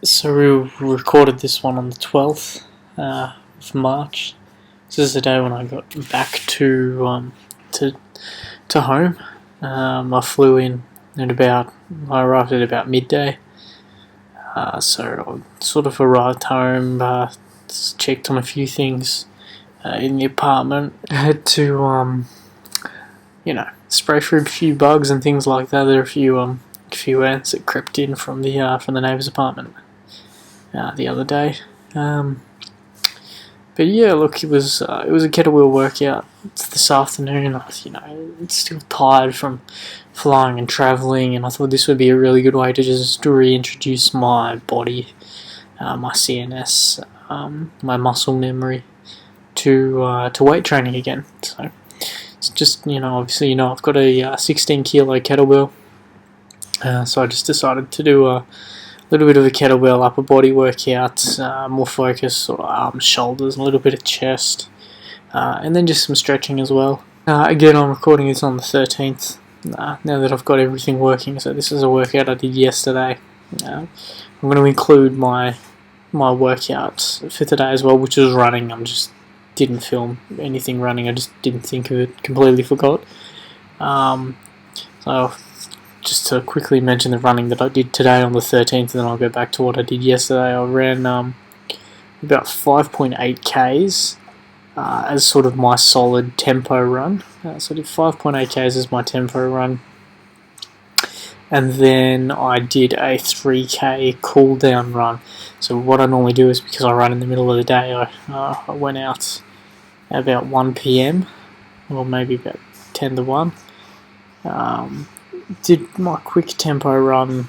So we recorded this one on the 12th of March. This is the day when I got back to home. I flew in at I arrived at about midday. So I sort of arrived home, checked on a few things in the apartment. I had to, spray for a few bugs and things like that. There are a few ants that crept in from the neighbour's apartment the other day. But yeah, look, it was a kettlebell workout this afternoon. It's still tired from flying and travelling, and I thought this would be a really good way to just reintroduce my body, my CNS, my muscle memory to weight training again. So it's just obviously I've got a 16 kilo kettlebell, so I just decided to do a little bit of a kettlebell upper body workout, more focus, sort of arms, shoulders, a little bit of chest, and then just some stretching as well. Again, I'm recording this on the 13th, now that I've got everything working, so this is a workout I did yesterday. I'm going to include my workout for today as well, which was running. Didn't film anything running, I just didn't think of it, completely forgot. So just to quickly mention the running that I did today on the 13th, and then I'll go back to what I did yesterday. I ran about 5.8 Ks as sort of my solid tempo run. So I did 5.8 Ks as my tempo run. And then I did a 3K cool down run. So what I normally do is, because I run in the middle of the day, I went out at about 1 PM, or maybe about 10 to 1. Did my quick tempo run,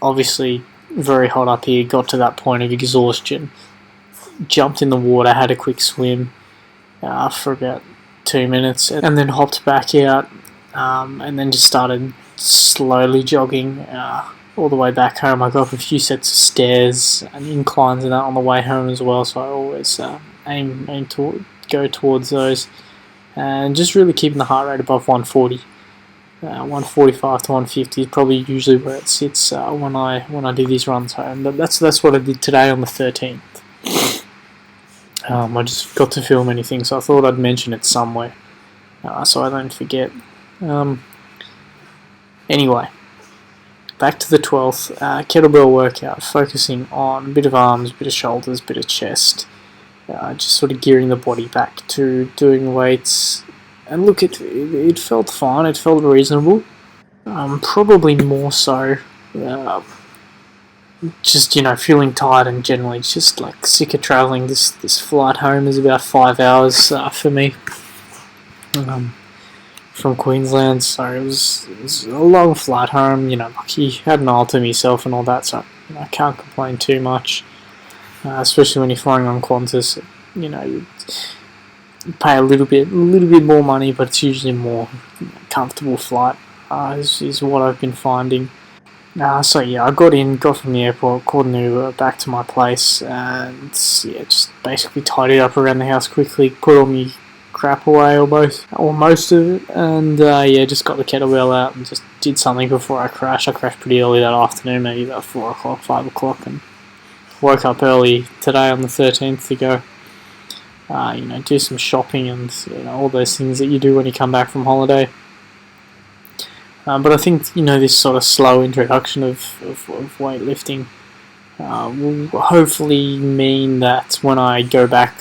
obviously very hot up here, got to that point of exhaustion, jumped in the water, had a quick swim for about 2 minutes, and then hopped back out, and then just started slowly jogging all the way back home. I got up a few sets of stairs and inclines and that on the way home as well, so I always aim to go towards those, and just really keeping the heart rate above 140. 145 to 150 is probably usually where it sits when I do these runs home. But that's what I did today on the 13th. I just got to film anything, so I thought I'd mention it somewhere, so I don't forget. Anyway, back to the 12th kettlebell workout, focusing on a bit of arms, a bit of shoulders, a bit of chest, just sort of gearing the body back to doing weights. And look, it felt fine, it felt reasonable. Probably more so, just, feeling tired and generally just like sick of travelling. This flight home is about 5 hours for me from Queensland, so it was a long flight home. Lucky had an aisle to myself and all that, so I can't complain too much, especially when you're flying on Qantas. You pay a little bit more money, but it's usually more comfortable flight, is what I've been finding. So yeah, I got from the airport, caught an Uber back to my place, and yeah, just basically tidied up around the house quickly, put all my crap away, or most of it, and just got the kettlebell out and just did something before I crashed. I crashed pretty early that afternoon, maybe about 4 o'clock, 5 o'clock, and woke up early today on the 13th to go do some shopping and all those things that you do when you come back from holiday. But I think this sort of slow introduction of weightlifting will hopefully mean that when I go back,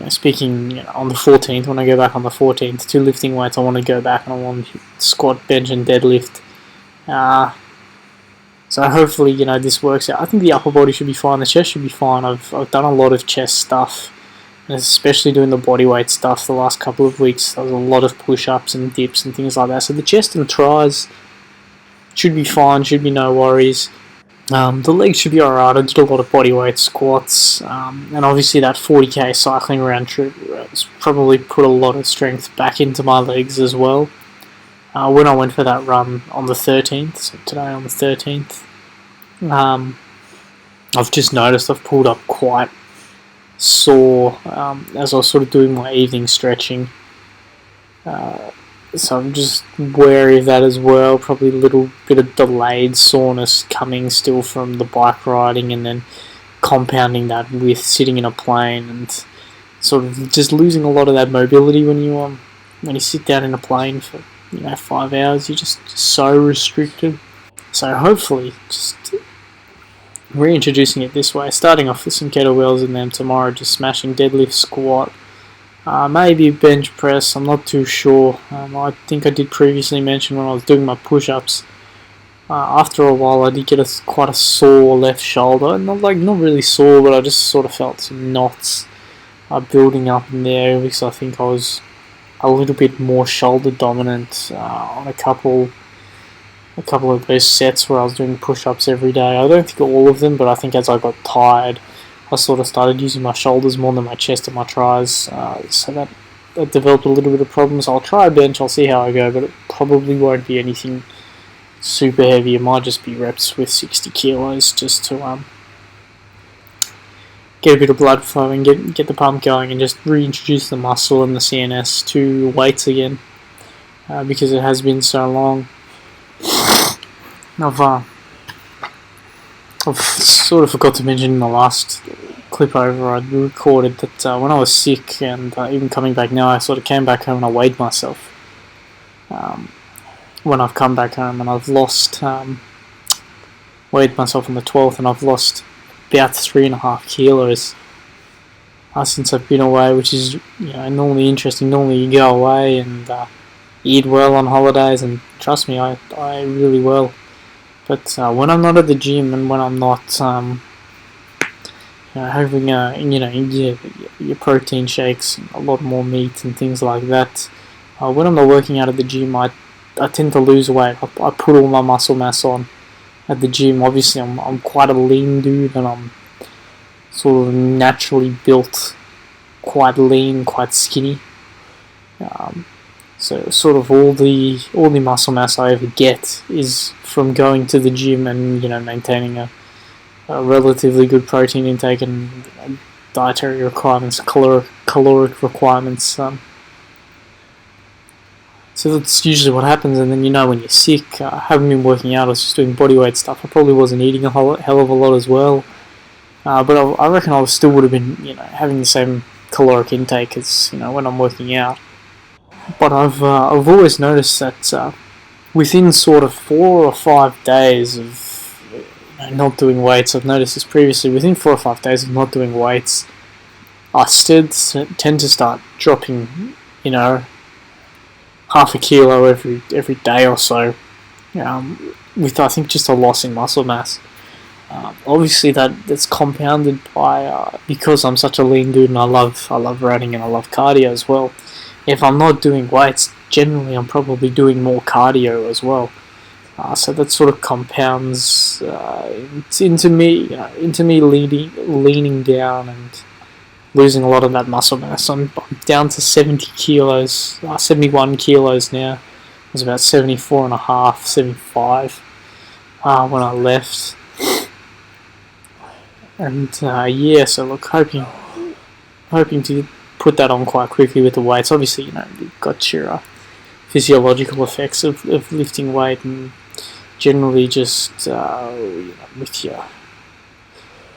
speaking on the 14th, when I go back on the 14th to lifting weights, I want to go back and I want to squat, bench, and deadlift. So hopefully, this works out. I think the upper body should be fine. The chest should be fine. I've done a lot of chest stuff, and especially doing the bodyweight stuff the last couple of weeks. There was a lot of push-ups and dips and things like that. So the chest and the tries should be fine. Should be no worries. The legs should be alright. I did a lot of bodyweight squats, and obviously that 40k cycling round trip has probably put a lot of strength back into my legs as well. When I went for that run on the 13th, so today on the 13th, I've just noticed I've pulled up quite sore as I was sort of doing my evening stretching. So I'm just wary of that as well. Probably a little bit of delayed soreness coming still from the bike riding, and then compounding that with sitting in a plane and sort of just losing a lot of that mobility when you sit down in a plane for 5 hours. You're just so restricted. So hopefully, just reintroducing it this way, starting off with some kettlebells, and then tomorrow just smashing deadlift, squat, maybe bench press. I'm not too sure. I think I did previously mention when I was doing my push-ups. After a while, I did get quite a sore left shoulder. Not really sore, but I just sort of felt some knots building up in there because I think I was a little bit more shoulder dominant on a couple of those sets where I was doing push-ups every day. I don't think all of them, but I think as I got tired, I sort of started using my shoulders more than my chest and my tries, so that developed a little bit of problems. I'll try a bench, I'll see how I go, but it probably won't be anything super heavy. It might just be reps with 60 kilos just to get a bit of blood flowing, get the pump going, and just reintroduce the muscle and the CNS to weights again, because it has been so long. I've sort of forgot to mention in the last clip over I recorded that when I was sick, and even coming back now, I sort of came back home and I weighed myself. When I've come back home and I've lost, weighed myself on the 12th, and I've lost about 3.5 kilos since I've been away, which is normally interesting. Normally you go away and eat well on holidays, and trust me, I really well. But when I'm not at the gym and when I'm not having your protein shakes, a lot more meat and things like that, when I'm not working out at the gym, I tend to lose weight. I put all my muscle mass on at the gym. Obviously, I'm quite a lean dude, and I'm sort of naturally built quite lean, quite skinny. So sort of all the muscle mass I ever get is from going to the gym and maintaining a relatively good protein intake and dietary requirements, caloric requirements. So that's usually what happens. And then when you're sick, I haven't been working out. I was just doing bodyweight stuff. I probably wasn't eating a hell of a lot as well. But I reckon I still would have been having the same caloric intake as when I'm working out. But I've always noticed that within sort of 4 or 5 days of not doing weights, I've noticed this previously, within 4 or 5 days of not doing weights, I tend to start dropping, half a kilo every day or so, with I think just a loss in muscle mass. Obviously that's compounded by because I'm such a lean dude and I love running and I love cardio as well. If I'm not doing weights, generally I'm probably doing more cardio as well. So that sort of compounds into me leaning down and losing a lot of that muscle mass. I'm down to 70 kilos, 71 kilos now. I was about 74 and a half, 75 when I left. And so look, hoping to put that on quite quickly with the weights. Obviously, you've got your physiological effects of lifting weight, and generally just with your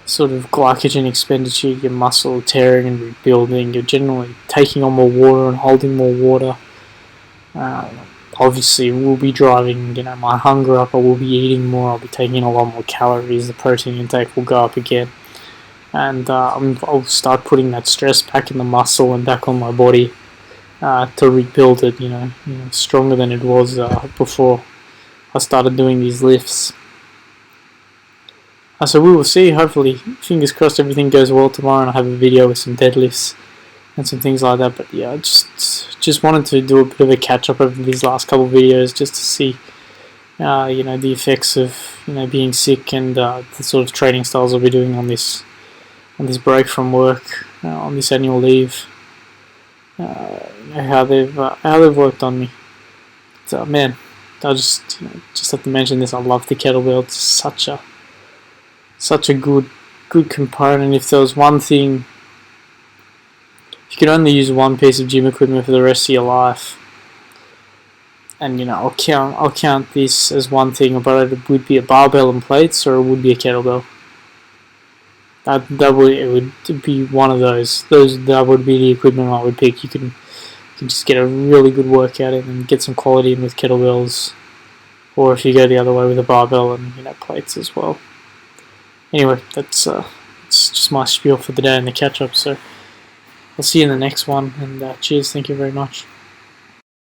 sort of glycogen expenditure, your muscle tearing and rebuilding, you're generally taking on more water and holding more water. Obviously, we'll be driving my hunger up. I will be eating more. I'll be taking in a lot more calories. The protein intake will go up again. And I'll start putting that stress back in the muscle and back on my body to rebuild it, stronger than it was before I started doing these lifts. So we will see. Hopefully, fingers crossed, everything goes well tomorrow, and I have a video with some deadlifts and some things like that. But yeah, I just wanted to do a bit of a catch up over these last couple of videos, just to see the effects of being sick and the sort of training styles I'll be doing on this break from work, on this annual leave, how they've worked on me. So man, I just have to mention this. I love the kettlebell. It's such a good component. If there was one thing, if you could only use one piece of gym equipment for the rest of your life, And I'll count this as one thing, but it would be a barbell and plates, or it would be a kettlebell. It would be one of those. That would be the equipment I would pick. You can just get a really good workout in and get some quality in with kettlebells, or if you go the other way with a barbell and plates as well. Anyway, that's it's just my spiel for the day and the catch up. So I'll see you in the next one, and cheers. Thank you very much.